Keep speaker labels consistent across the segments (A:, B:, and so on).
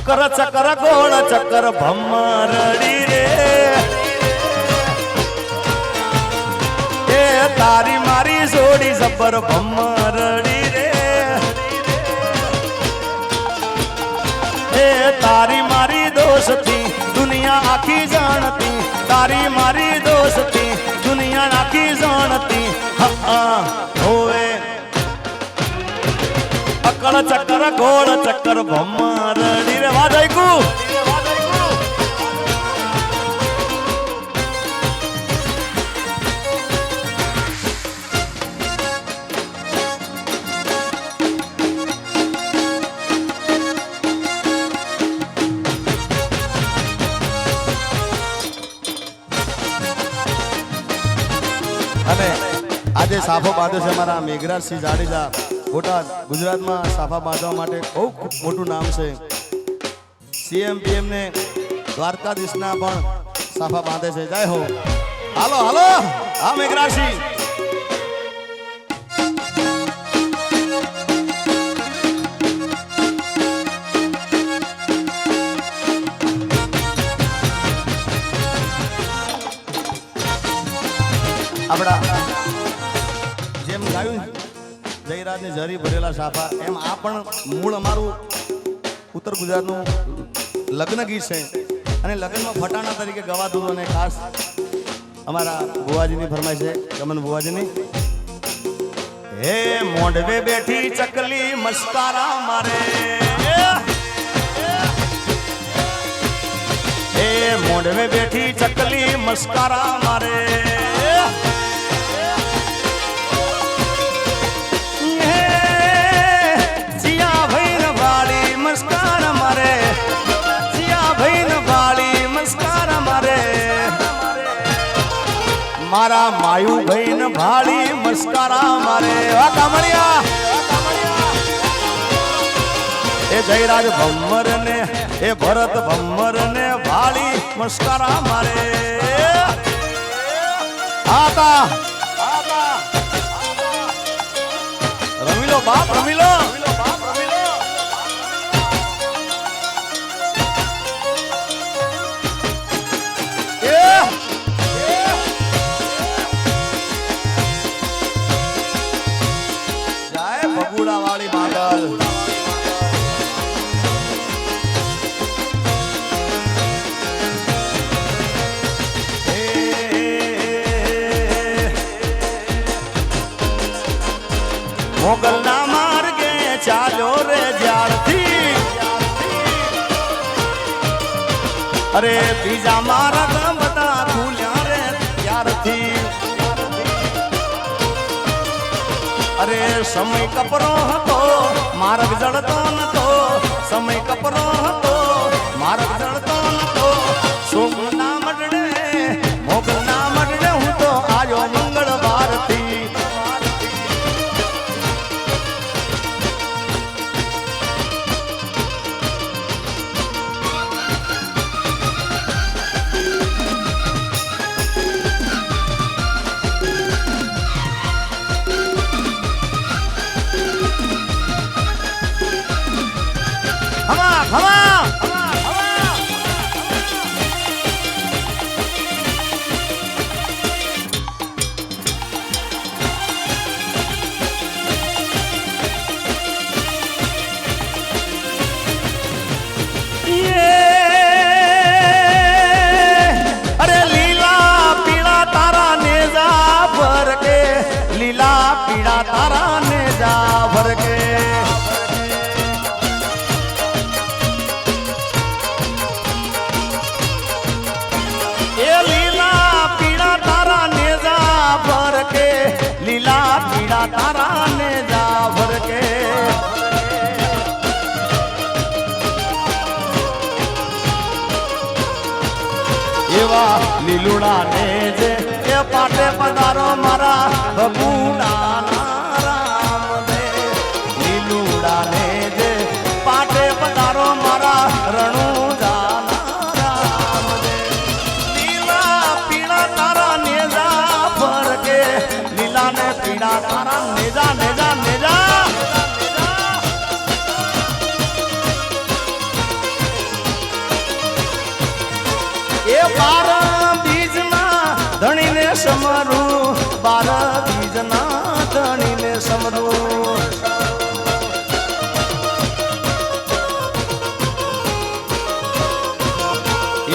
A: અકર ચકર ગોળ ચક્કર ભમરડી રે એ તારી મારી જોડી જબર ભમરડી રે એ તારી મારી દોસ્તી દુનિયા આખી જાણતી તારી મારી દોસ્તી દુનિયા આખી જાણતી હા હોવે અકળ ચક્કર ગોળ ચક્કર ભમરડી રે વાજૈકુ અને આજે સાફો બાંધ્યો છે અમારા મેઘરાજસિંહ જાડેજા બોટાદ ગુજરાતમાં સાફા બાંધવા માટે બહુ મોટું નામ છે સીએમ પીએમ ને દ્વારકાધીશના પણ સાફા બાંધે છે જય હો હાલો હાલો હા મેઘરાજસિંહ આપણા જેમ ગાયું જયરાજને ઝરી ભરેલા સાફા એમ આ પણ મૂળ અમારું ઉત્તર ગુજરાતનું લગ્ન ગીત છે અને લગ્નમાં ફટાણા તરીકે ગવાતું અને ખાસ અમારા બુવાજીની ફરમાય છે ગમન બુવાજીની હે મોઢવે બેઠી ચકલી મસ્કારા મારે હે મોઢવે બેઠી ચકલી મસ્કારા મારે મારા માયુ ભાઈ ને ભાળી મસ્કારા મારે કામળિયા એ જયરાજ ભમ્મર ને એ ભરત ભમ્મર ને ભાળી મસ્કારા મારે આકા રમીલો બાપ રમીલો વાળી માંગલ મોગલ ના માર્ગે ચાલ્યો રે જ્યારથી અરે બીજા મારા બધા ખુલ્યા રે ત્યારથી અરે સમય કપરો હતો માર્ગ જળતો નતો સમય કપરો હતો માર્ગ જળતો નતો સોમના મડડે મોગલના મડડે હું તો આયો મંગળવારથી લીલા પીળા તારા ને જા ભરકે એ લીલા પીળા તારા ને જા ભરકે લીલા પીળા તારા ને જા ભરકે એવા લીલુડા ને જે એ પાટે પધારો મારા બબુડા રામ દે લીલુડા ને જે પાટે પધારો મારા રણુજા રામ દે લીલા પીળા તારા નેજા ફરકે લીલા ને પીળા તારા નેજા નેજા નેજા બાર બીજના ધણીને સમરું, બાર બીજના ધણીને સમરું.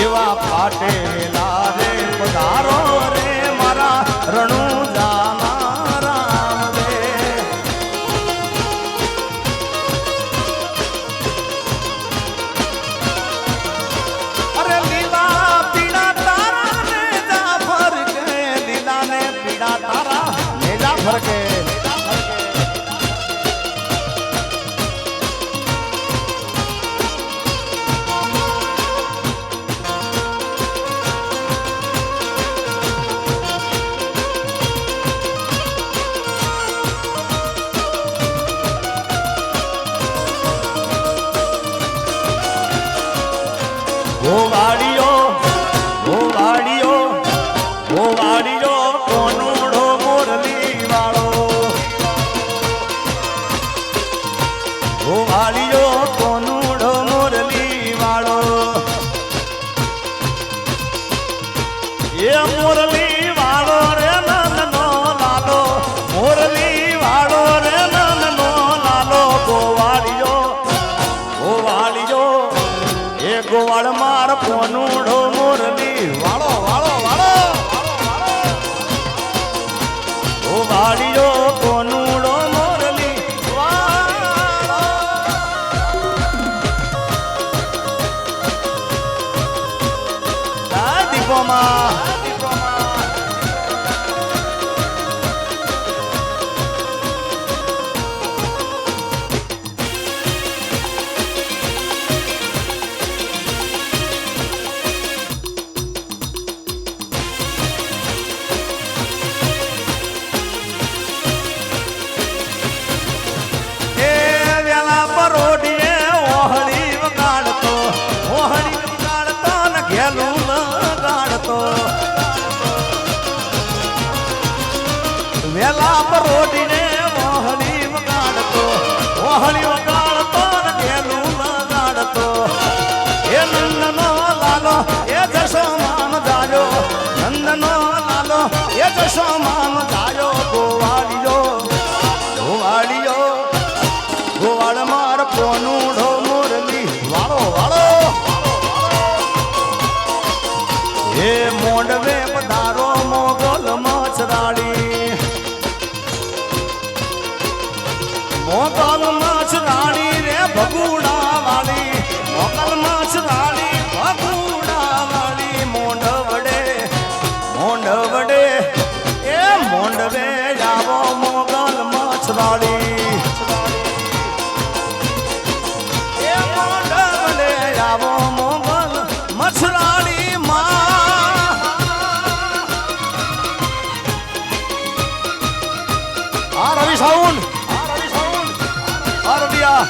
A: એવા ફાટેલા રે પધારો રે મારા રણુજાના રામ રે. અરે લીલા પીડા તારા ને જાફર કે, લીલા ને પીડા તારા ને જાફર કે. વાડીઓ કોનુડો મોરલી વાળો, વાડીઓ કોનુડો મોરલી વાળો. એ મોરલી વાળો રે નંદનો લાલો, મોરલી વાળો રે નંદનો લાલો. ગોવાળીઓ એ ગોવાળ માર કોનુડો મોરલી વાળો વાળો વાળો. વાડીઓ કોનુડો મોરલી વાળો. દીપોમાં વેલા પરોડીને મોહની વગાડતો, મોહની વગાડતો ને ગેલું લગાડતો. એ નંદનો લાલો એ જશોમાન જાયો, નંદનો લાલો એ જશોમાન જાયો. ગોવાળીઓ ગોવાળ માર કોનુડો મોરલી વાળો વાળો. એ મોંડવે પધારો મોગલ મચરાડી, મોગલ મચરાડી રે ભગુડા વાળી, મોગલ મચરાડી ભગુડા વાળી. મોંડવડે એ મોંડવે આવો મોગલ મચરાડી, એ મોંડવડે આવો મોગલ મચરાડી. રવિ સાઉન્ડ અરબિયા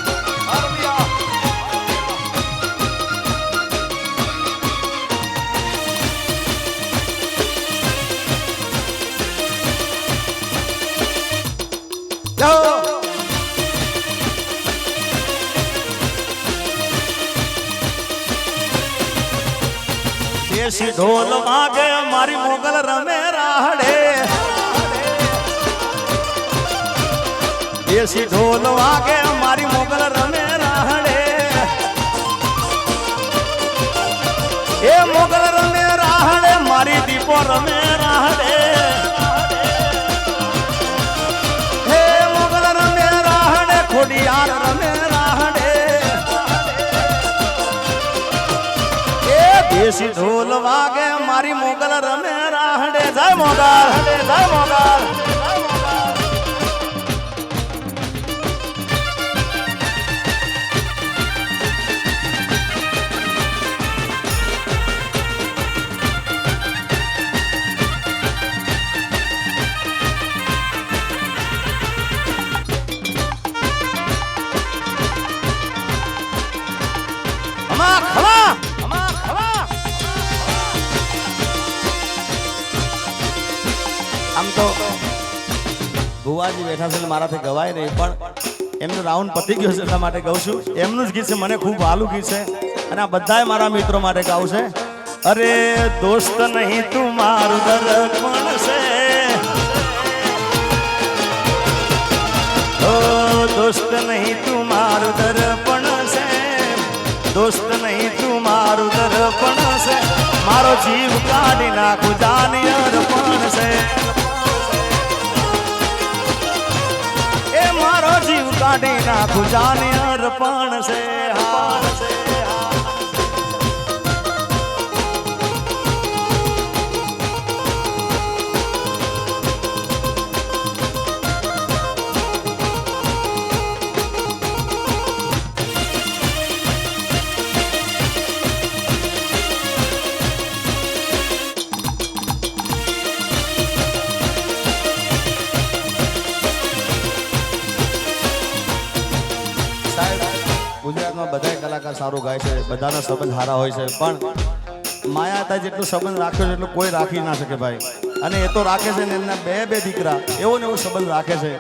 A: દેશી ઢોલ વાગે મારી મોગલ રમે રાહડે, દેશી ઢોલ વાગે મારી મોગલ રમે રાહડે. એ મોગલ રમે રાહડે મારી દીપો રમે રાહડે. હે મોગલ રમે રાહડે ખોડિયાર રમે રાહડે. એ દેશી ઢોલ વાગે મારી મોગલ રમે રાહડે. જય મોગલ, જય મોગલ. આમ તો ભુવાજી બેઠા છે મારાથી ગવાય નહીં, પણ એમનું રાઉન્ડ પતી ગયો છે એટલા માટે ગાઉં છું. એમનું જ ગીત છે, મને ખૂબ વાલું ગીત છે અને આ બધાય મારા મિત્રો માટે ગાવું છે. અરે દોસ્ત નહીં તું મારું દર્પણ છે, ઓ દોસ્ત નહીં તું મારું દર્પણ છે, દોસ્ત નહીં તું મારું દર્પણ છે, મારો જીવ કાઢી નાખું જાની અર્પણ છે, એ મારો જીવ કાઢી નાખું જાની અર્પણ છે, હાર છે. ગુજરાતમાં બધા કલાકાર સારું ગાય છે, બધાના સંબંધ સારા હોય છે, પણ માયાતા જેટલો સંબંધ રાખ્યો છે એટલું કોઈ રાખી ના શકે ભાઈ. અને એ તો રાખે છે ને એમના બે દીકરા એવો ને એવો સંબંધ રાખે છે.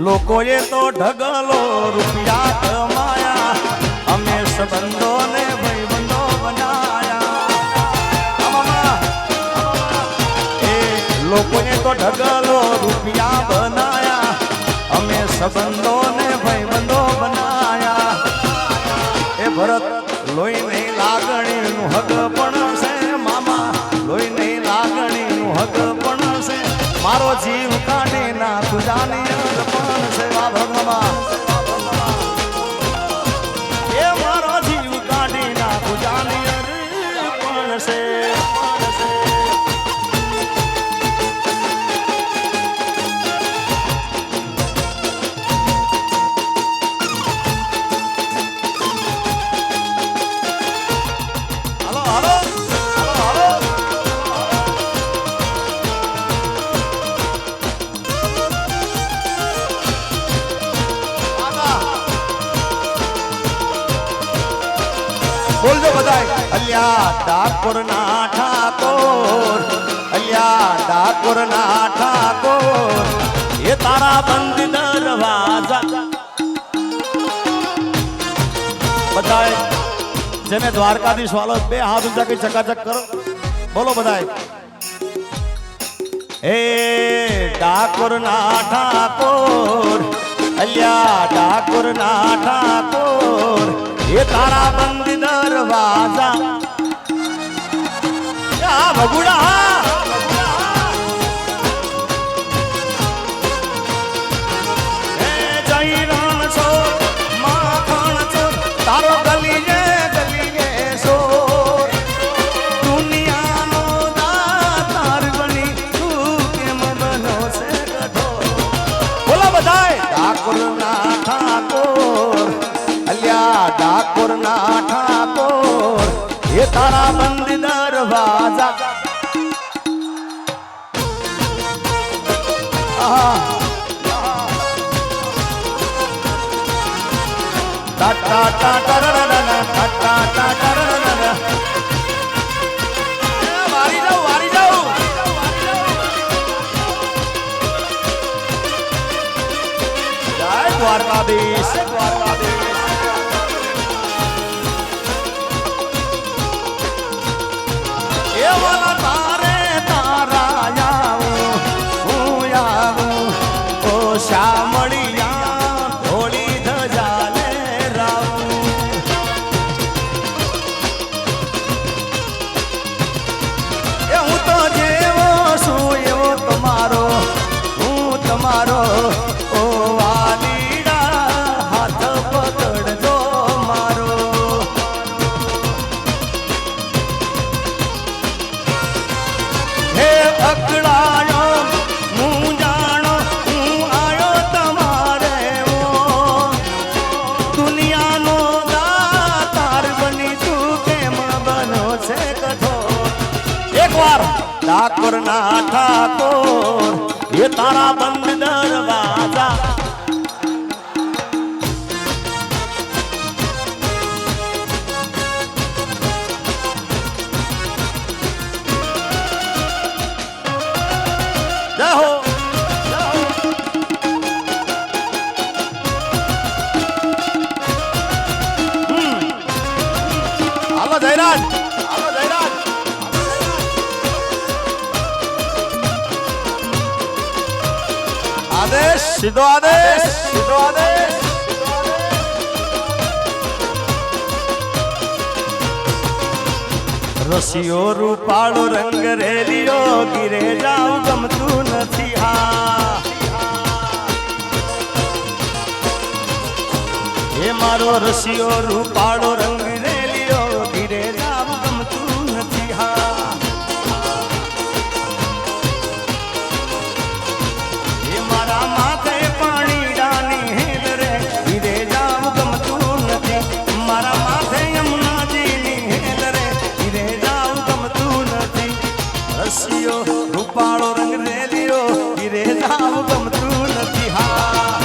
A: લોકોએ તો ઢગલો રૂપિયા કમાયા, અમે સંબંધોને ભાઈબંધો બનાયા. એ લોકોએ તો ઢગલો રૂપિયા બનાયા, અમે સંબંધોને ભાઈબંધો બનાયા. એ ભરત લોહી નહીં લાગણીનું હક પણ છે મામા, લોહી નહીં લાગણીનું હક પણ છે, મારો જીવ કાઢી નાખું જાની અર્પણ છે. ભગવાન એ મારો જીવ કાઢી નાખું જાની અર્પણ છે. બોલજો બધાય. અલ્યા ડાકોર ના ઠાકોર, અલ્યા ડાકોર ના ઠાકોર, એ તારા બંધ દરવાજા. બધાય જેને દ્વારકાધીશ વાલો બે હાથ ઊંચા કરી ચકાચક કરો. બોલો બધાય. એ ડાકોર ના ઠાકોર, અલ્યા ડાકોર ના ઠાકોર, એ તારા બંધ દરવાજા. ભગુડા જઈ રણ છો, માખણ છો, તારો ગલીએ ગલીએ છો, દુનિયાનો દાતાર બની તું કેમ બનો છે ગઢો. બોલો બધાય. ડાકોર ના ઠાકોર, અલ્યા ડાકોર ના ઠાકોર, એ તારા બંધ દરવાજા. ટાટા ટાટા ટાટા ટાટા વારી જાઉં, વારી જાઉં. જય દ્વારકાધીશ, દ્વારકાધીશ. એવાલા તારે તારા આવું, હું આવું, ઓ શામળિયા થોડી ધજા લે રાવું. એ હું તો જેવો છું એવો તમારો, હું તમારો, ઓ વાલીડા હાથ પકડજો મારો. અકળાયો હું જાણો, હું આયો તમારે ઓ, દુનિયાનો દાતાર બની તું કેમ બનો છે કઠો. એકવાર ડાકોર ના ઠાકોર, એ તારા બંધ દરવાજા. જય હો. હાલો જયરાજ, હાલો જયરાજ. સીધો આદેશ, સીધો આદેશ. રસિયો રૂપાળો રંગ રેલિયો ગીરે જાવ ગમતું નથી હા. એ મારો રસિયો રૂપાળો રંગ રેલિયો ગીરે જાવ ગમતું નથી હા. એ મારા માથે પાણી ડાની હેલ રે ગીરે જાવ ગમતું નથી. મારા માથે યમુનાજીની હેલ રે ગીરે જાવ ગમતું નથી. રસિયો રૂપાળો રંગ રેલિયો ગીરે જાવ ગમતું નથી હા.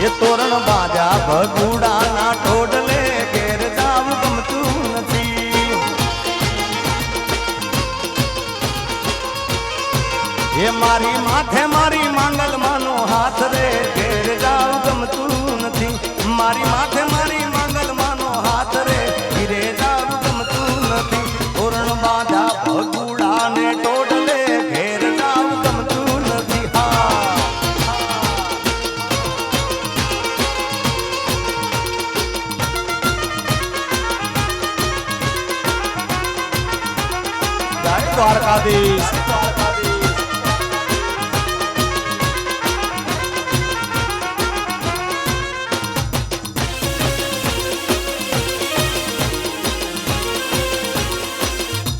A: એ તોરણ બાજા ભગુડાના ટોડલે ઘેર જાવ ગમતું નથી. એ મારી માથે મારી માંગલમાંનો હાથ રે ઘેર જાવ ગમતું નથી. મારી માથે મારી માંગલમાંનો હાથ રે ઘેર જાવ ગમતું નથી. તોરણ બાજા ભગુડાને ટોડલે ઘેર જાવ ગમતું નથી હા. દ્વારકાધીશ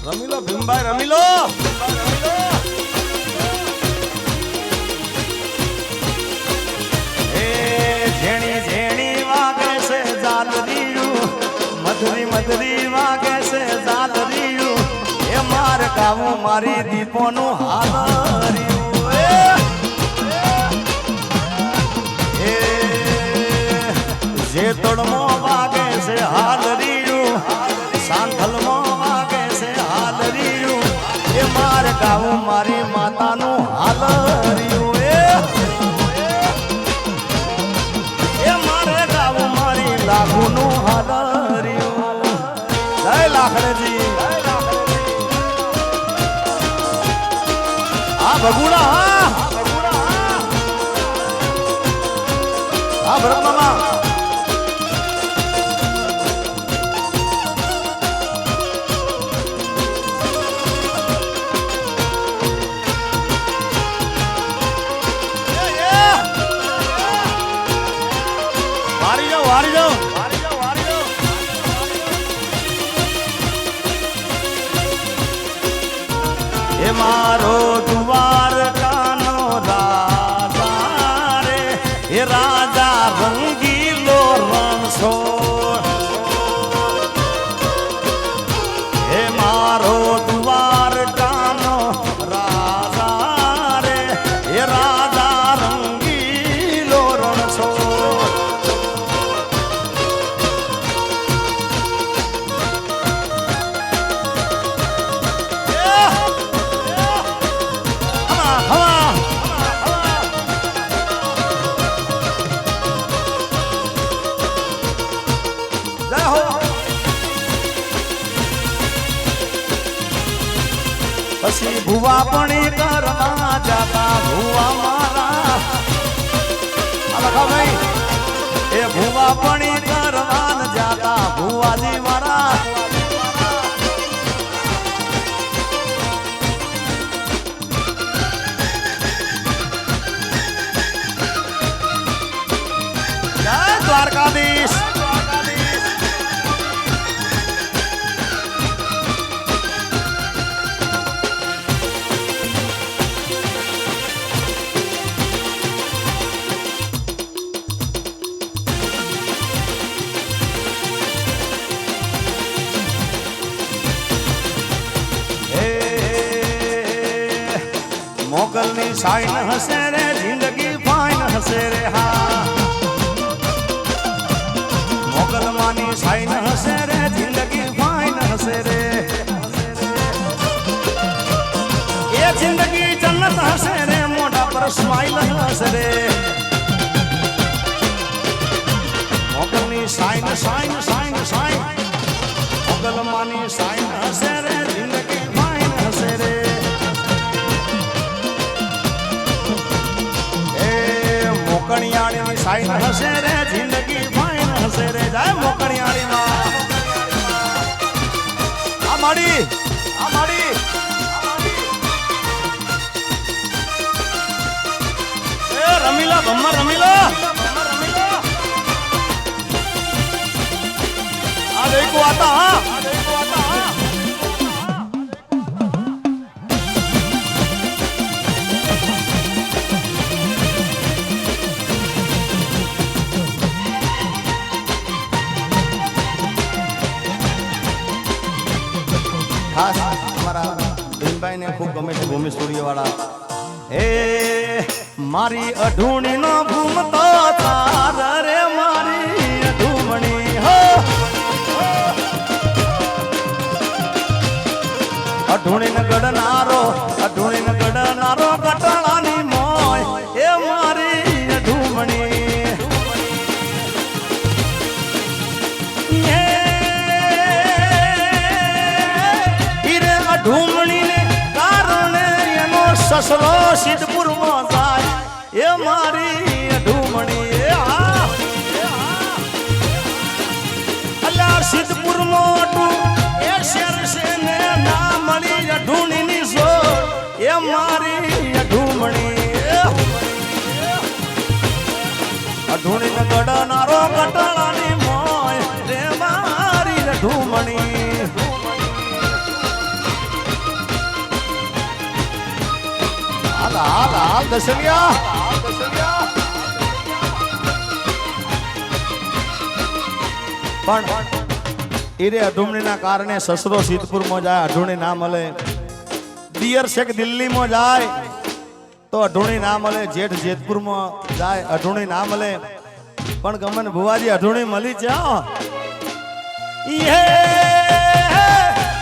A: રમી લો ભીમભાઈ રમી લો. એ ઝેણી ઝેણી વાગે છે જાલરીયું મધરી મધરી વાગે છે જાલરીયું. એ માર ગાવું મારી દીપોનું હાલરિયું. એ જે તોડમો વાગે છે હાલરિયું સાંથલમો વાગે છે હાલરિયું. એ માર ગાવું મારી માતાનું હાલરિયું. એ મારે ગાવું મારી લાખુનું હાલરિયું. જય લાખડજી ભગુડા હા. હા ભરત મામા વારી જાઓ વારી જાઓ. એ મારો દ્વારકાનો રાજા રે એ રાજા રંગીલો રણછોડ. એ મારો દ્વારકાનો રાજા રે એ રાજા રંગીલો રણછોડ. પછી ભુવા પણ કરવા જાતા ભુવા મારા લખા ભાઈ. એ ભુવા પણ કરવા જાતા ભુવાજી મારા. જય દ્વારકાધીશ. મોગલની સાઈન હસે રે જિંદગી ફાઈન હસે રે હા. મોગલમાની સાઈન હસે રે જિંદગી ફાઈન હસે રે. એ જિંદગી જન્નત હસે રે મોઢા પર સ્માઈલ હસે રે. મોગલની સાઈન સાઈન સાઈન સાઈન મોગલમાની સાઈન હસે રે જિંદગી ફાઈન હસે રે. હશે રે જિંદગી ફાઈન હશે રે જાય મોકળિયાળી માં આ માડી એ રમીલા ભમ્મા રમીલા આ દેખો આતા હા ખાસ અમારા ભીમભાઈ ને ખૂબ ગમે છે ભૂમિ સ્ટુડિયો વાળા એ મારી અઢૂણી નો ઘૂમતો તાર રે મારી અઢૂમણી હો અઢૂણી ને ગડનારો કટાળાની મોય એ મારી અઢૂમણી ઢૂમણીને કારણે એનો સસરો સિદ્ધપુરમાં જાય એ મારી ઢૂમણી અલ્યા સિદ્ધપુરમાં તું એ શેર છે ને ના મળી ઢૂણીની સોર એ મારી ઢૂમણી ઢૂણીને ગડનારો કટાળાની મોય રે મારી ઢૂમણી હાલ દશલિયા પણ ઈરે અઢૂમણીના કારણે સસરો સિદ્ધપુરમાં જાય અઢૂણી ના મળે દિયર શેખ દિલ્હીમાં જાય તો અઢૂણી ના મળે જેઠ જેતપુરમાં જાય અઢૂણી ના મળે પણ ગમન ભુવાજી અઢૂણી મળી છે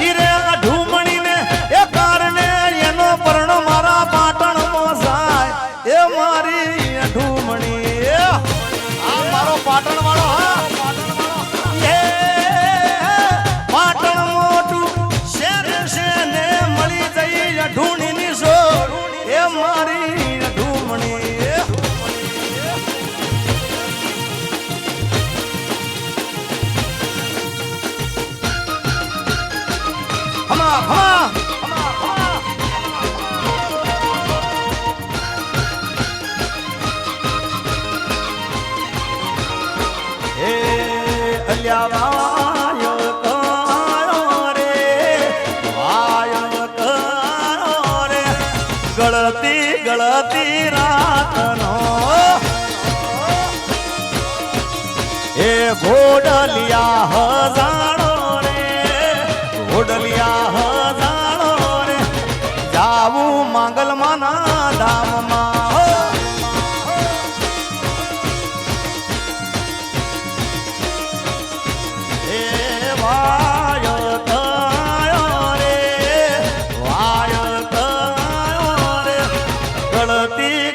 A: ઈરે અઢૂમણીને એ કારણે એનો પર્ણ મારા પાટણમાં જાય એ મારી અઢૂમણી આ મારો પાટણ વાળો પાટણ મોટું શેર છે ને મળી જઈ અઢૂણીની સોર એ મારી અઢૂમણી હમા ગળતી રાતનો એ ઘોડલિયા હજાણો રે જાવું માંગલમાના ધામમાં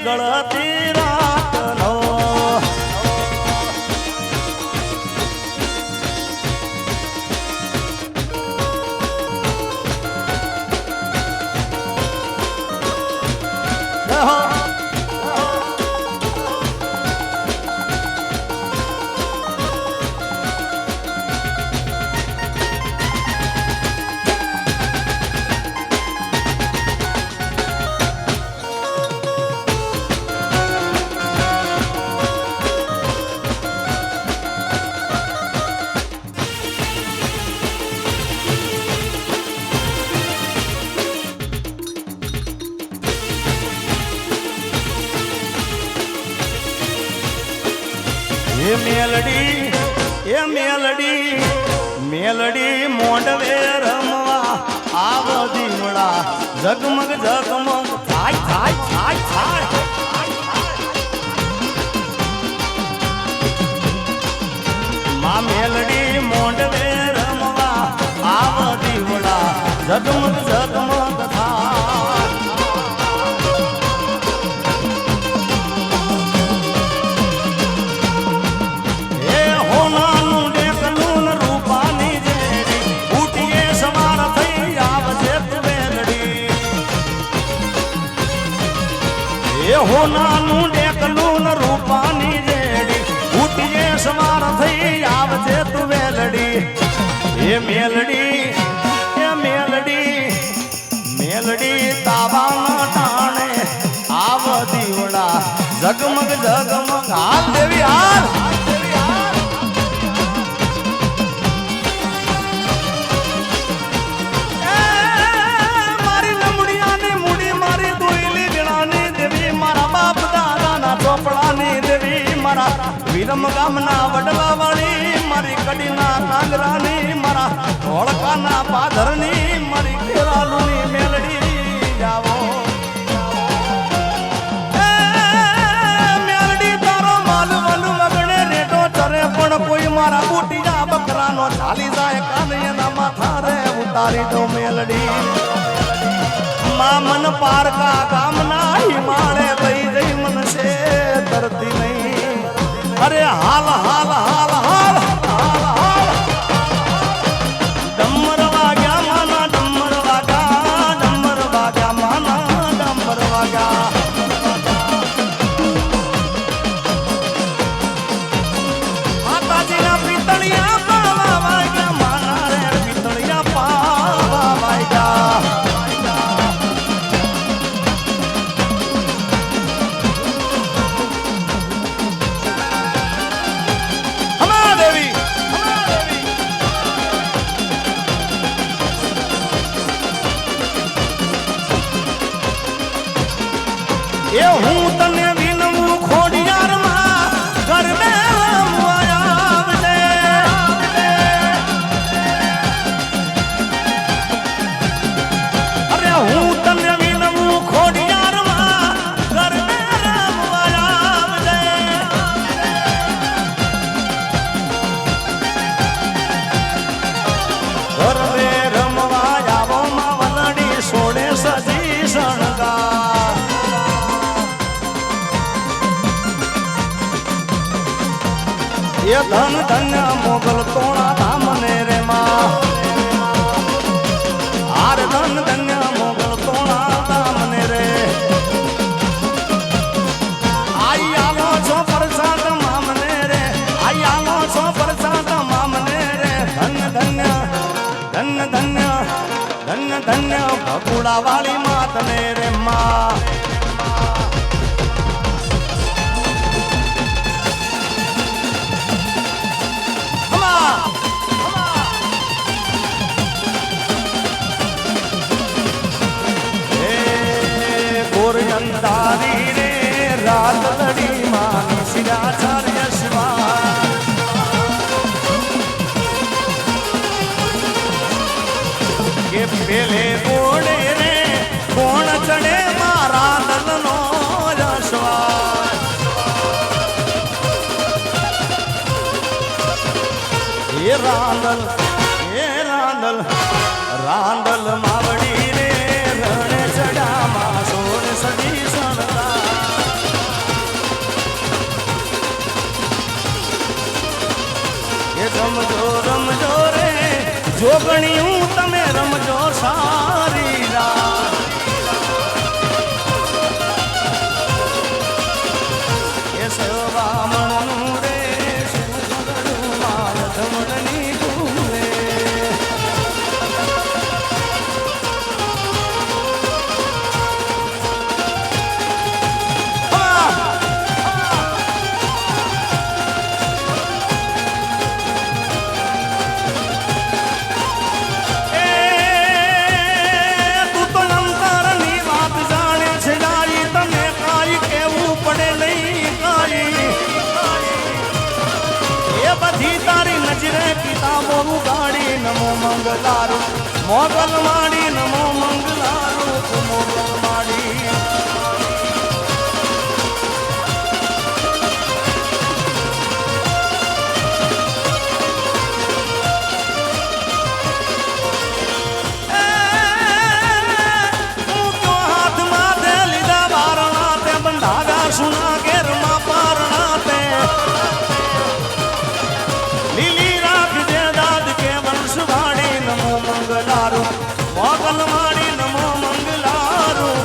A: ગળતી રાતનો મેલડી મોંડવે રમવા આવ દીવડા ઝગમગ થાય માં મેલડી મોંડવે રમવા આવ દીવડા ઝગમગ થાય હોનાનું ડેકલું રૂપાની રેડી સવાર થઈ આવજે તું વેલડી એ મેલડી તાબાના ટાણે આવ દીવડા ઝગમગ ઝગમગ હાલ દેવી હાલ મારી લમડિયાની મૂડી મારી દોઈલી જણાની દેવી મારા બાપ દાદાના ચોપડાની દેવી મારા વિરમ ગામના વડલા વાળી મારી કડીના નાગરાની મારા ધોળકાના પાધરની મારી ખેરાલુની મેલડી જાવો મેલડી તારો માલ વલુ મગણે રેટો ચરે પણ કોઈ મારા બુટિયા બકરાનો ચાલી જાય કાને એના માથા રે ઉતારી દો મેલડી મામન પારકા ગામના હિમાળે લઈ જઈ મનસે તરતી નહીં અરે હાલ હાલ હાલ હાલ હાલ હાલ ડમર વાગ્યા માના ડમર વાગ્યા માના ડમર વાગ્યા માતાજીના પિતળિયા પાવા વાગ્યા માના રે પિતળિયા પાવા વાગ્યા એ હું તને વિનવું ખોડિયારમાં ગરબે આવજે અરે હું તને વિનવું ખોડિયારમાં ગરબે આવજે ગરબે રમવા આવો માં વલડી સોડે સજી શણગાર એ ધન ધન્ય મોગલ તોણા ધામને રે માં આર ધન ધન્ય મોગલ તોણા ધામને રે આઈ આલો છો પ્રસાદ મામને રે આઈ આલો છો પ્રસાદ મામને રે ધન ધન્ય ધન્ય ધન્ય ધન્ય ધન્ય ભગુડા વાળી માતને રે માં અંધારી રે રાત લડી માની શિરાચાર્ય શિવા કે પેલે બોડે રે કોણ ચડે મારા દલનો જશવા એ રાંદલ રાંદલ માવડી રે રણે ચડામાં સોર સજી સણતા એ રમજો રે જોગણિયું તમે રમજો સારી રાત એ સવામણનું રે સુગડું માર ધમણની ગુલે તારી નજરે કિતાબો ઉગાડી નમો મંગલારું મોગલ માડી નમો મંગલારું મોગલ માડી હાથમાં તે લીધા બારણા તે બંધાગા સુના ઘેરમાં પારણા તે મંગલારું મોગલ માડી નમો મંગલારું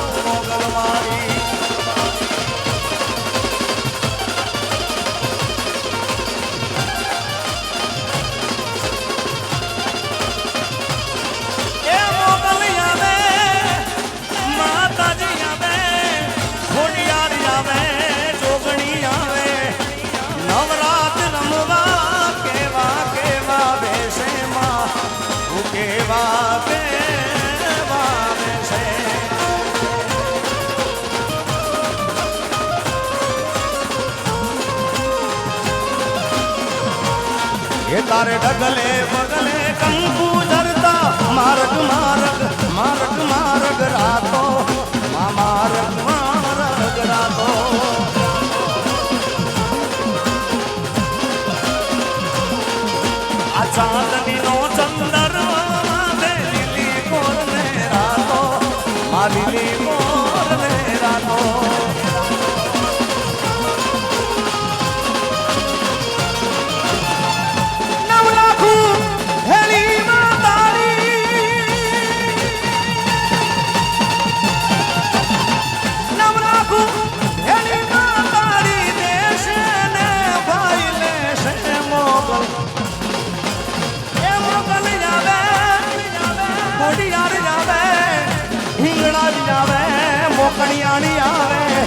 A: એ તારે ડગલે બગલે કંકુ ધરતા માર્ગ માર્ગ માર્ગ માર્ગ રાતો માર્ગ માર્ગ રાતો આ ચાંદની નો ચંદર લીલી કોર ને રાતો લીલી કોર ને રાતો મોકળિયાણી આવે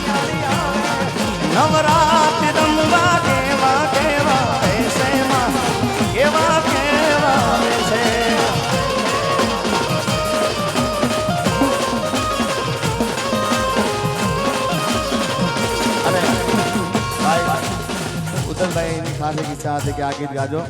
A: નવરાત્રિ રમવા કેવા કેવા વેશે માં કેવા કેવા વેશે અરે ભાઈ ઉત્તરભાઈ ની ખાસ એક ઈચ્છા હતી કે આ ગીત ગાજો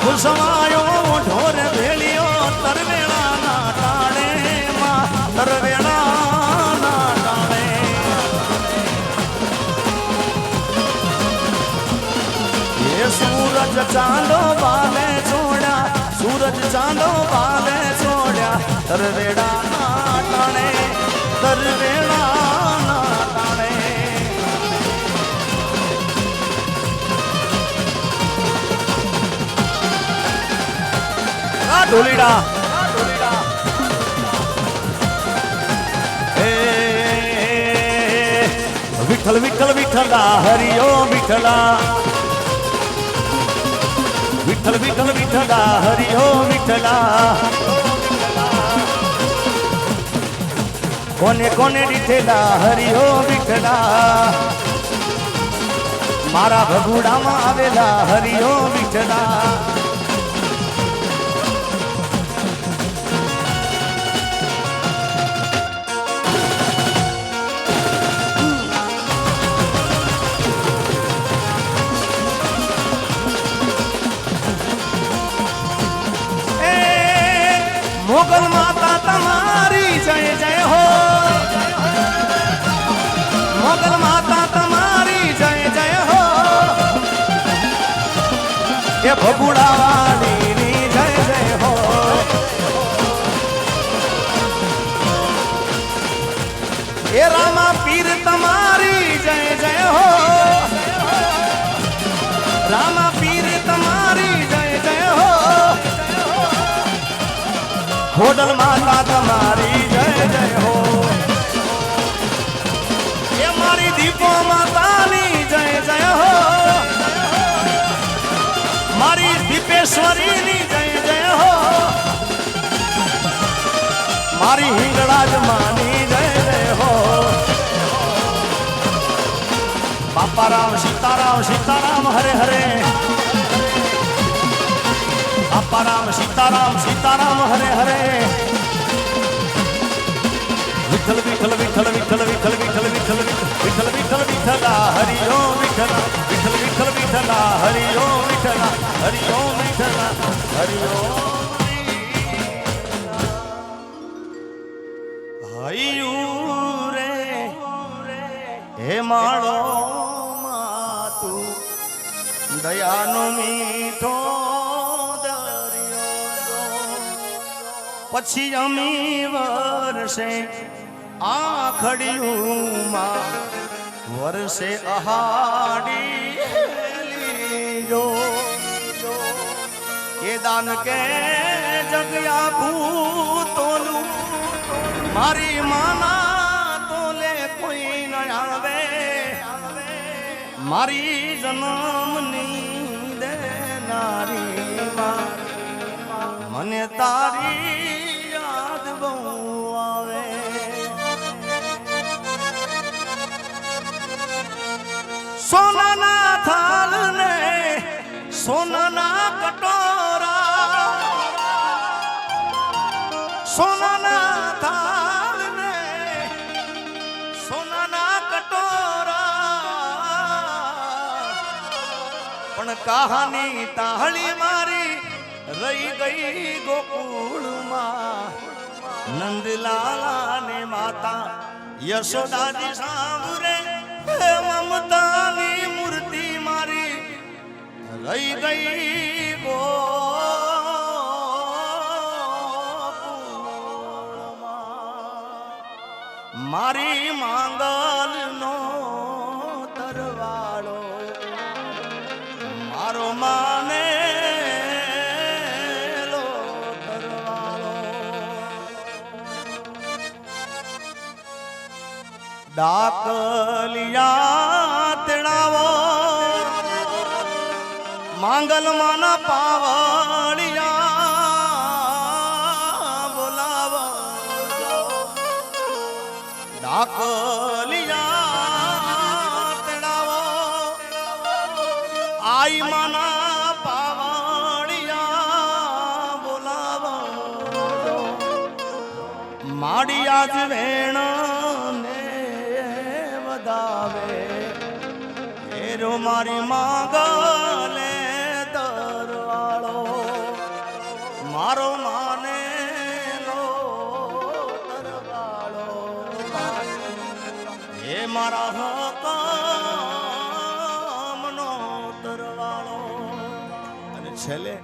A: ખુશવાયો ઢોર ભેળિયો તરવેણા ના ટાણે માં તરવેણા ના ટાણે એ સૂરજ ચાંદો બાલે છોડ્યા સૂરજ ચાંદો બાલે છોડ્યા તરવેણા ના ટાણે તરવેણા ના ટાણે ઢોલીડા વિઠ્ઠલ વિઠ્ઠલ વિઠ્ઠલા હરિયો વિઠ્ઠલા વિઠ્ઠલ વિઠ્ઠલ વિઠ્ઠલા હરિયો વિઠ્ઠલા કોને કોને દીઠેલા હરિયો વિઠ્ઠલા મારા ભગુડામાં આવેલા હરિયો વિઠ્ઠલા મોગલ માતા તમારી જય જય હો મોગલ માતા તમારી જય જય હો એ ભગુડાવાળીની જય જય હો એ રામા પીર તમારી જય જય હો રામા પીર તમારી જય જય હો ખોડલ માતા તમારી જય જય હો એ મારી દીપો માતાની જય જય હો મારી દીપેશ્વરીની જય જય હો મારી હિંગળાજ માની જય જય હો બાપારામ સીતારામ હરે હરે બાપારામ સીતારામ હરે હરે વિઠ્ઠલ વિઠ્ઠલ વિઠ્ઠલ વિઠ્ઠલ વિઠ્ઠલ વિઠ્ઠલ વિઠ્ઠલ વિઠ્ઠલ વિઠ્ઠલ વિઠ્ઠલા હરિ ઓમ વિઠ્ઠલા વિઠ્ઠલ વિઠ્ઠલ વિઠ્ઠલા હરિ ઓમ વિઠ્ઠલા હરિ ઓમ વિઠ્ઠલા હરિ ઓમ હૈયું રે હે માળો માતું દયાનો મીઠો પછી અમી વર્ષે આખડિયુંમાં વર્ષે અહાડી જો એ દાન કે જગ્યા ભૂતોલું મારી માના તોલે કોઈ ન આવે મારી જન્મની દેનારી મને તારી યાદ બહુ આવે સોનાના થાલ ને સોનાના કટોરા સોનાના થાલ ને સોનાના કટોરા પણ કહાની તાહળી મારી રહી ગઈ ગોકુળમાં નંદલાલા ને માતા યશોદાજી સાંભળે મમતાની મૂર્તિ મારી રહી ગઈ ગોકુળમાં મારી માંગલનો તરવાળો મારો માને લો તરવાળો ડાકલિયા તેડાવો માંગલમાના પાવળિયા બોલાવો ડાકલિયા તેડાવો આઈ માના પાવળિયા બોલાવો માડી આજ વેણ ને વધાવે એરો મારી માંગલે દરવાળો મારો માને લો દરવાળો એ મારા હકમનો દરવાળો અને છેલ્લે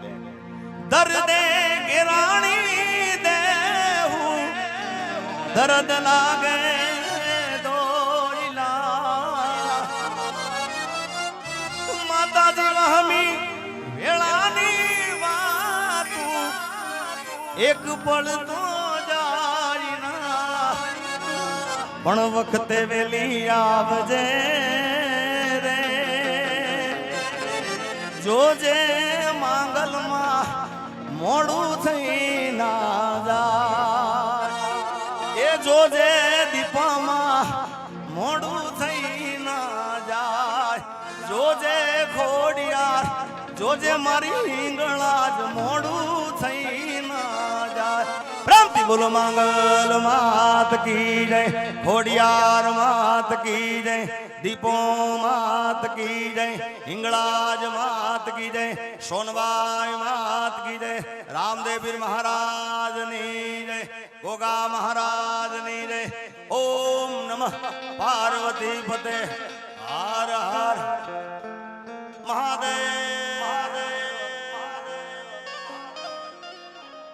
A: દર્દે ગેરાણી દેહું દર્દ લાગે એક પળ તો જાય ના પણ વખતે વેલી આવજે રે જોજે માંગલમાં મોડું થઈ ના જાય એ જોજે દીપામાં મોડું થઈ ના જાય જોજે ખોડિયાર જોજે મારી હિંગળા જ મોડું થઈ ના જાય પ્રેમથી બોલો માંગલ માત કી જય ખોડિયાર માત કી જય દીપો માત કી જય હિંગળાજ માત કી જય સોનબાઈ માત કી જય રામદેવીર મહારાજની જય ગોગા મહારાજની જય ઓમ નમઃ પાર્વતી પતે હર હર